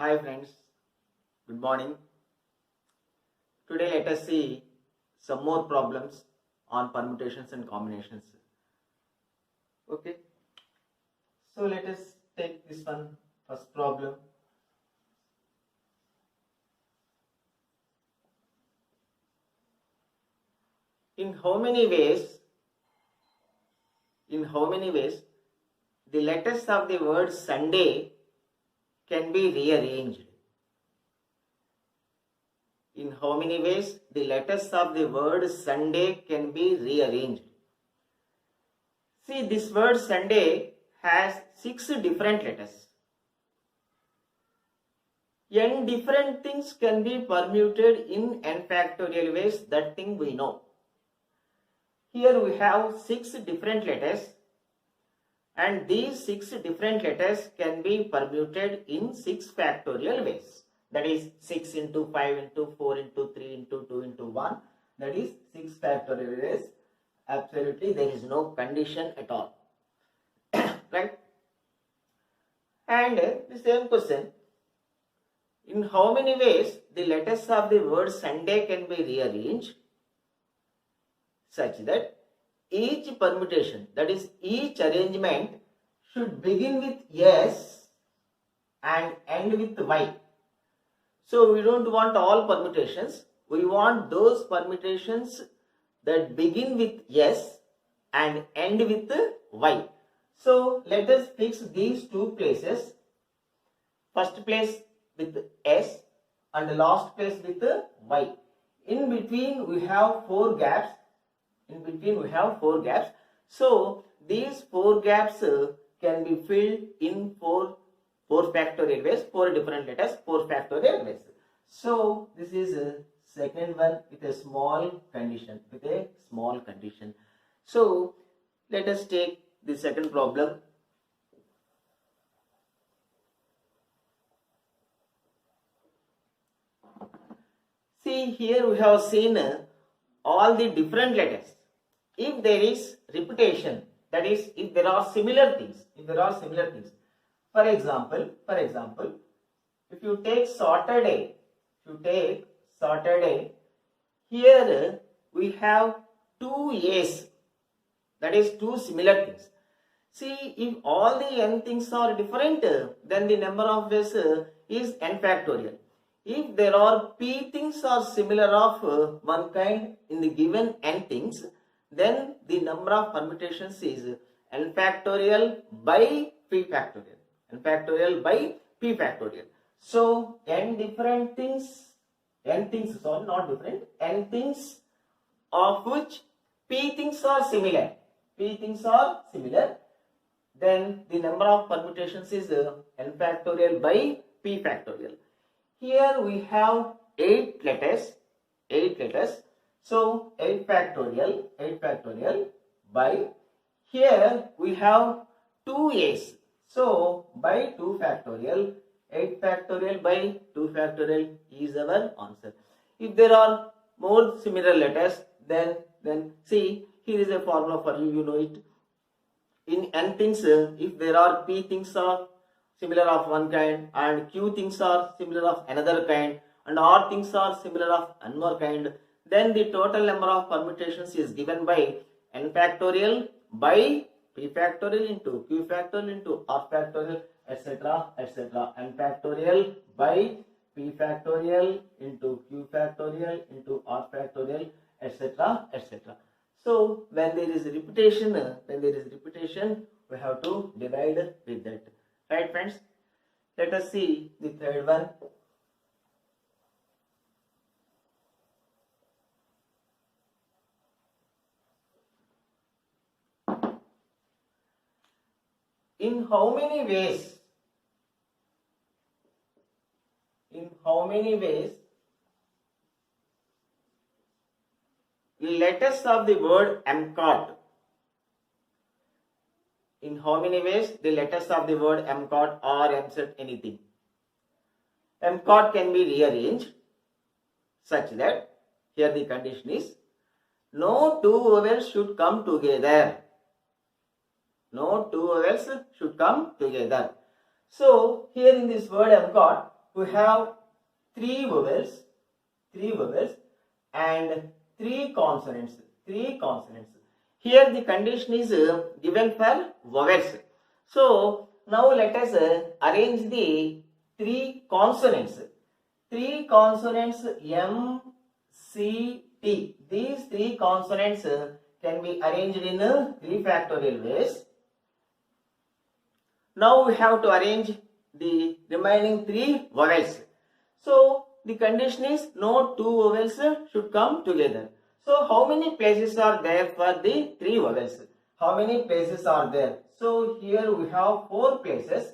Hi friends, good morning. Today let us see some more problems on permutations and combinations. Okay, so let us take this one, first problem. In how many ways the letters of the word Sunday can be rearranged? In how many ways the letters of the word Sunday can be rearranged? See, this word Sunday has 6 different letters. N different things can be permuted in n factorial ways, that thing we know. Here we have 6 different letters, and these 6 different letters can be permuted in 6 factorial ways. That is 6 into 5 into 4 into 3 into 2 into 1. That is 6 factorial ways. Absolutely, there is no condition at all. Right? And the same question. In how many ways the letters of the word Sunday can be rearranged such that each permutation, that is each arrangement, should begin with S and end with Y. So we don't want all permutations. We want those permutations that begin with S and end with Y. So let us fix these two places. First place with S and the last place with Y. In between we have 4 gaps. So these 4 gaps can be filled in 4 factorial ways, 4 different letters, 4 factorial ways. So this is a second one with a small condition, So let us take the second problem. See, here we have seen all the different letters. If there is repetition, that is, if there are similar things, For example, if you take Saturday, here we have 2 A's, that is 2 similar things. See, if all the n things are different, then the number of ways is n factorial. If there are p things are similar of one kind in the given n things, then the number of permutations is n factorial by p factorial. So n things of which p things are similar, then the number of permutations is n factorial by p factorial. Here we have 8 letters. So 8 factorial by, here we have 2 A's. So by 2 factorial, 8 factorial by 2 factorial is our answer. If there are more similar letters, then see, here is a formula for you, you know it. In n things, if there are p things are similar of one kind, and q things are similar of another kind, and r things are similar of another kind, then the total number of permutations is given by n factorial by p factorial into q factorial into r factorial, etc. n factorial by p factorial into q factorial into r factorial, etc. So when there is repetition, we have to divide with that. Right, friends? Let us see the third one. In how many ways letters of the word EAMCET, in how many ways the letters of the word EAMCET or EAMCET anything, EAMCET can be rearranged such that, here the condition is, no 2 vowels should come together. So here in this word EAMCET, we have three vowels and three consonants. Here the condition is given for vowels. So now let us arrange the three consonants. Three consonants M, C, T. These three consonants can be arranged in 3 factorial ways. Now we have to arrange the remaining three vowels. So the condition is no two vowels should come together. So how many places are there for the three vowels? How many places are there? So here we have 4 places.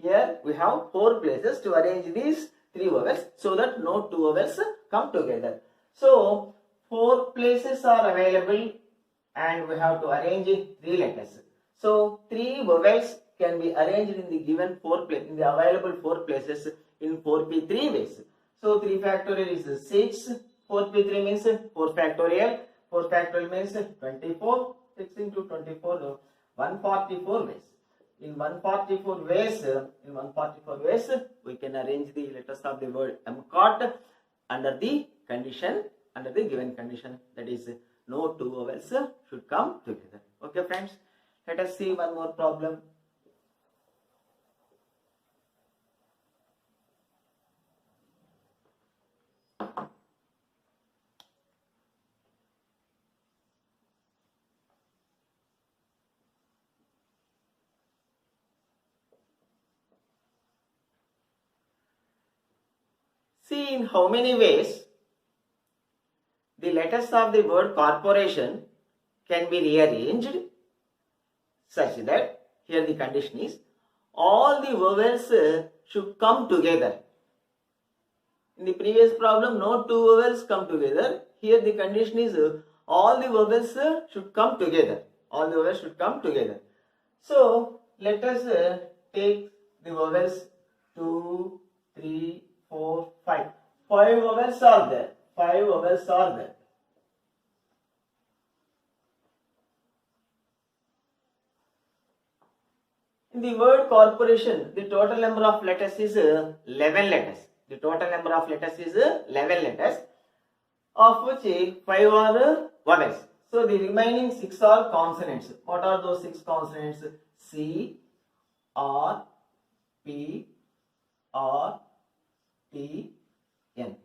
Here we have 4 places to arrange these three vowels so that no two vowels come together. So 4 places are available and we have to arrange 3 letters. So 3 vowels can be arranged in the given 4 places, in the available 4 places in 4p3 ways. So 3 factorial is 6, 4p3 means 4 factorial, 4 factorial means 24, 6 into 24, 144 ways. In 144 ways, we can arrange the letters of the word EAMCET under the given condition, that is no two vowels should come together. Okay friends, let us see one more problem. See in how many ways the letters of the word corporation can be rearranged such that, here the condition is, all the vowels should come together. In the previous problem, no two vowels come together. Here the condition is all the vowels should come together. So let us take the vowels 2, 3, 4, 5. 5 vowels are there. In the word corporation, the total number of letters is 11 letters. Of which 5 are vowels. So the remaining 6 are consonants. What are those 6 consonants? C, R, P, R, T, N.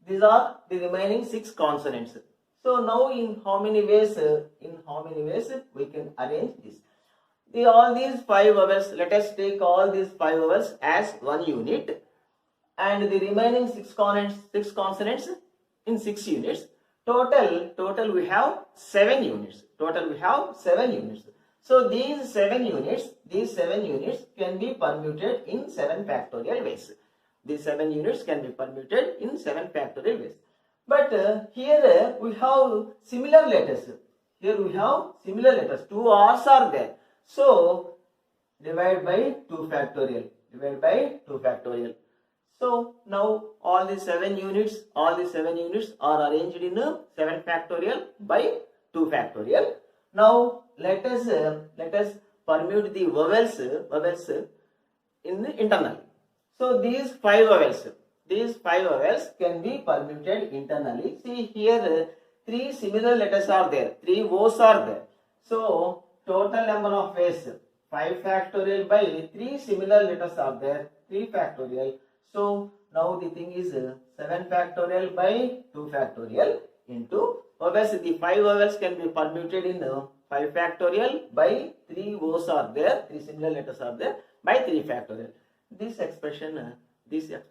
These are the remaining 6 consonants. So now in how many ways we can arrange this? All these 5 vowels, let us take all these 5 vowels as one unit, and the remaining 6 consonants in 6 units. Total we have 7 units. So these 7 units can be permuted in 7 factorial ways. These 7 units can be permuted in 7 factorial ways. But here we have similar letters. 2 R's are there. So divide by 2 factorial. So now all the 7 units are arranged in 7 factorial by 2 factorial. Now let us permute the vowels in internally. So these 5 vowels can be permuted internally. See here 3 similar letters are there, 3 O's are there. So total number of ways 5 factorial by 3 similar letters are there, 3 factorial. So now the thing is 7 factorial by 2 factorial into vowels. The 5 vowels can be permuted in 5 factorial by 3 O's are there, 3 similar letters are there, by 3 factorial. This expression gives the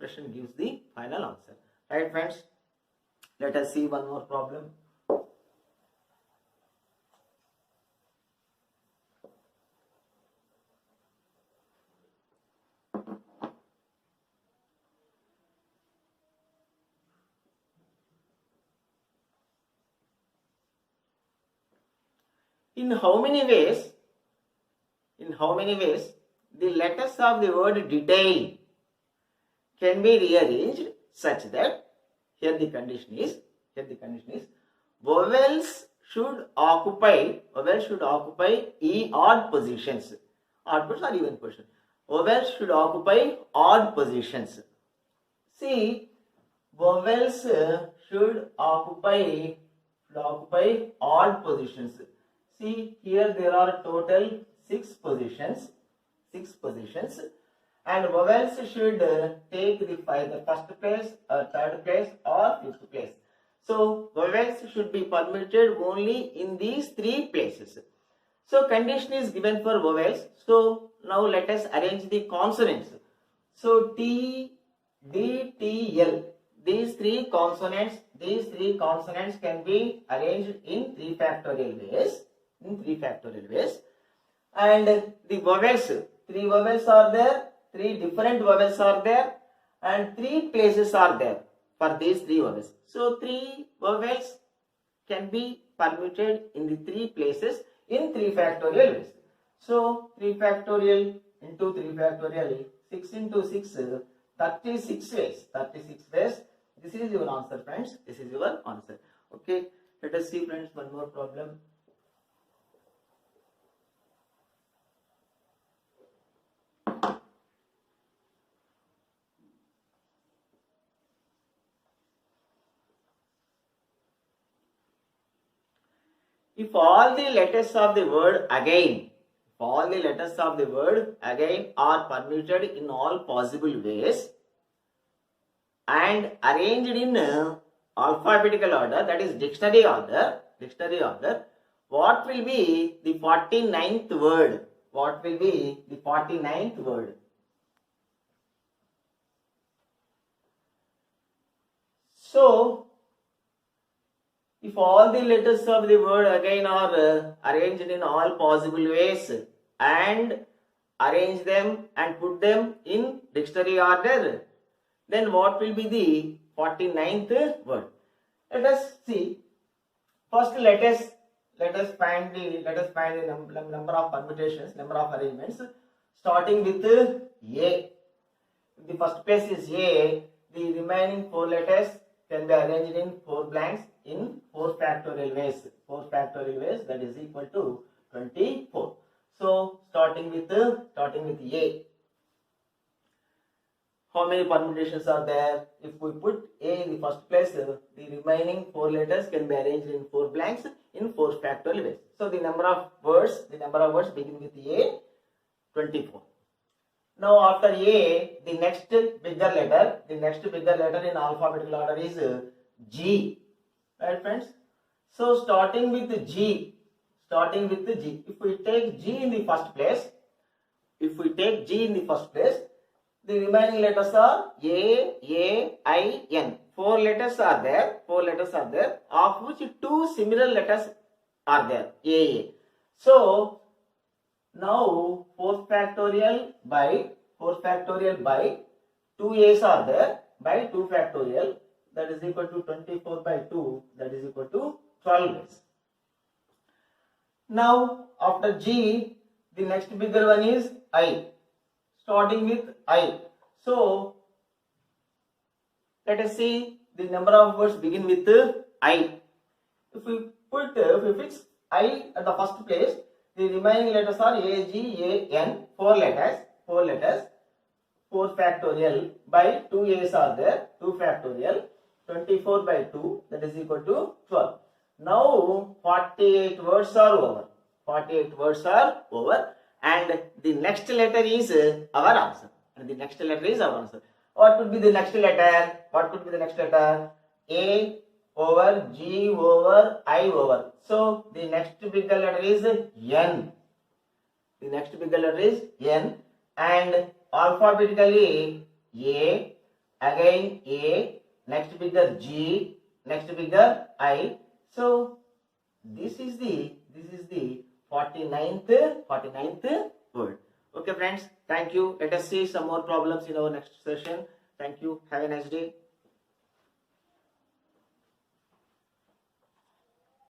final answer. Right friends, let us see one more problem. In how many ways the letters of the word detail can be rearranged such that, here the condition is vowels should occupy odd positions. Odd or even position. Vowels should occupy odd positions. See, vowels should occupy all positions. See, here there are total 6 positions, and vowels should take the first place or third place or fifth place. So vowels should be permitted only in these 3 places. So condition is given for vowels. So now let us arrange the consonants. So T, D, T, L. These three consonants can be arranged in 3 factorial ways. And the vowels, 3 vowels are there, 3 different vowels are there, and 3 places are there for these 3 vowels. So 3 vowels can be permuted in the 3 places in 3 factorial ways. So 3 factorial into 3 factorial, 6 into 6, 36 ways. This is your answer, friends. This is your answer. Okay, let us see, friends, one more problem. If all the letters of the word again are permuted in all possible ways and arranged in alphabetical order, that is dictionary order, what will be the 49th word? So, if all the letters of the word again are arranged in all possible ways and arrange them and put them in dictionary order, then what will be the 49th word? Let us see. First, let us find the number of permutations, number of arrangements, starting with A. If the first place is A, the remaining 4 letters can be arranged in 4 blanks in 4 factorial ways. That is equal to 24. So starting with A. How many permutations are there? If we put A in the first place, the remaining 4 letters can be arranged in 4 blanks in 4 factorial ways. So the number of words beginning with A, 24. Now after A, the next bigger letter in alphabetical order is G. Right, friends? So starting with G. If we take G in the first place, the remaining letters are A, I, N. 4 letters are there, of which 2 similar letters are there, A. So now 4 factorial by 2 A's are there, by 2 factorial, that is equal to 24 by 2, that is equal to 12 A's. Now after G, the next bigger one is I. Starting with I. So let us see the number of words begin with I. If we fix I at the first place, the remaining letters are A, G, A, N, 4 letters, 4 factorial by 2 A's are there, 2 factorial, 24 by 2, that is equal to 12. Now 48 words are over. And the next letter is our answer. What would be the next letter? A over G over I over. So the next bigger letter is N. And alphabetically A, again A, next bigger G, next bigger I. So this is the 49th word. Okay, friends, thank you. Let us see some more problems in our next session. Thank you. Have a nice day.